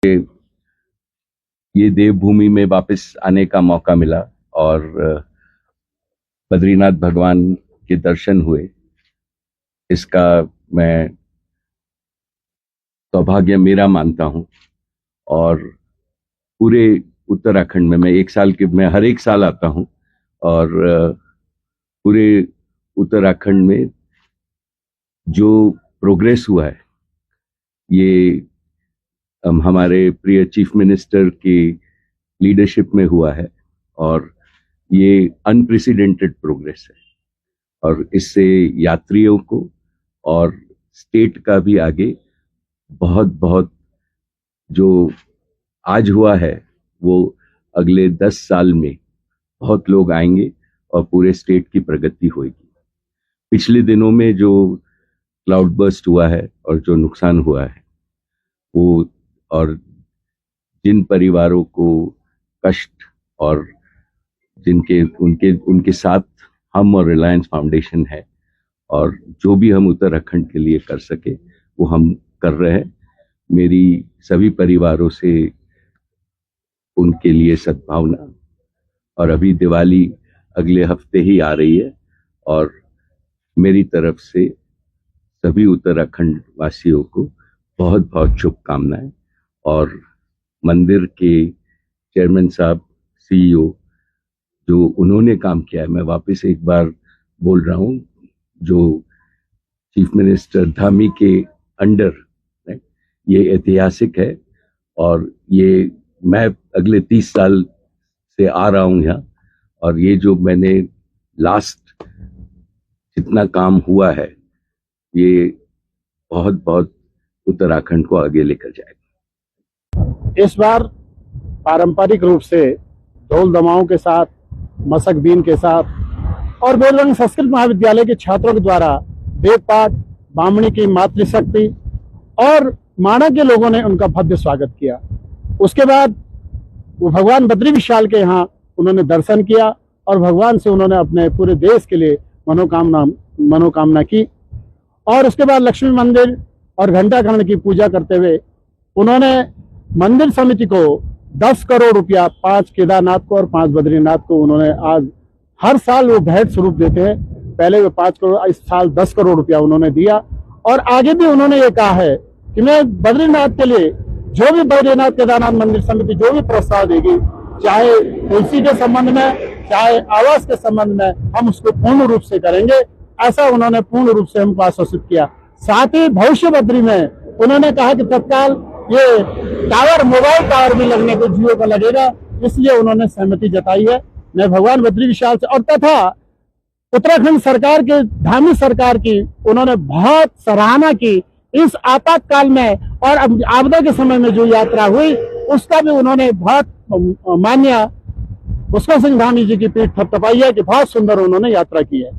ये देवभूमि में वापस आने का मौका मिला और बद्रीनाथ भगवान के दर्शन हुए। इसका मैं सौभाग्य मेरा मानता हूं और पूरे उत्तराखंड में मैं हर एक साल आता हूं और पूरे उत्तराखंड में जो प्रोग्रेस हुआ है ये हमारे प्रिय चीफ मिनिस्टर की लीडरशिप में हुआ है और ये अनप्रेसिडेंटेड प्रोग्रेस है और इससे यात्रियों को और स्टेट का भी आगे बहुत बहुत जो आज हुआ है वो अगले 10 साल में बहुत लोग आएंगे और पूरे स्टेट की प्रगति होगी। पिछले दिनों में जो क्लाउड बर्स्ट हुआ है और जो नुकसान हुआ है वो और जिन परिवारों को कष्ट और उनके साथ हम और रिलायंस फाउंडेशन है और जो भी हम उत्तराखंड के लिए कर सके वो हम कर रहे हैं। मेरी सभी परिवारों से उनके लिए सद्भावना। और अभी दिवाली अगले हफ्ते ही आ रही है और मेरी तरफ से सभी उत्तराखंड वासियों को बहुत बहुत शुभकामनाएं। और मंदिर के चेयरमैन साहब, सीईओ, जो उन्होंने काम किया है, मैं वापस एक बार बोल रहा हूं, जो चीफ मिनिस्टर धामी के अंडर ये ऐतिहासिक है और ये मैं अगले 30 साल से आ रहा हूं यहाँ और ये जो मैंने लास्ट जितना काम हुआ है ये बहुत बहुत उत्तराखंड को आगे लेकर जाएगा। इस बार पारंपरिक रूप से ढोल दमाओं के साथ, मसक बीन के साथ और बोलरंग संस्कृत महाविद्यालय के छात्रों के द्वारा वेद पाठ, बामणी की मातृशक्ति और माणा के लोगों ने उनका भव्य स्वागत किया। उसके बाद वो भगवान बद्री विशाल के यहाँ उन्होंने दर्शन किया और भगवान से उन्होंने अपने पूरे देश के लिए मनोकामना की। और उसके बाद लक्ष्मी मंदिर और घंटाकर्ण की पूजा करते हुए उन्होंने मंदिर समिति को 10 करोड़ रुपया, 5 केदारनाथ को और 5 बद्रीनाथ को उन्होंने आज हर साल वो भेंट स्वरूप देते हैं। पहले वो 5 करोड़, इस साल 10 करोड़ रुपया उन्होंने दिया और आगे भी उन्होंने ये कहा है कि मैं बद्रीनाथ के लिए जो भी बद्रीनाथ केदारनाथ मंदिर समिति जो भी प्रस्ताव देगी, चाहे तुलसी के संबंध में, चाहे आवास के संबंध में, हम उसको पूर्ण रूप से करेंगे। ऐसा उन्होंने पूर्ण रूप से हमको आश्वासित किया। साथ ही भविष्य बद्री में उन्होंने कहा कि तत्काल ये टावर, मोबाइल टावर भी लगने को जियो का लगेगा, इसलिए उन्होंने सहमति जताई है। मैं भगवान बद्री विशाल से और तथा उत्तराखंड सरकार के, धामी सरकार की उन्होंने बहुत सराहना की। इस आपातकाल में और आपदा के समय में जो यात्रा हुई उसका भी उन्होंने बहुत मान्य पुष्कर सिंह धामी जी की पीठ थपथपाई है कि बहुत सुंदर उन्होंने यात्रा की है।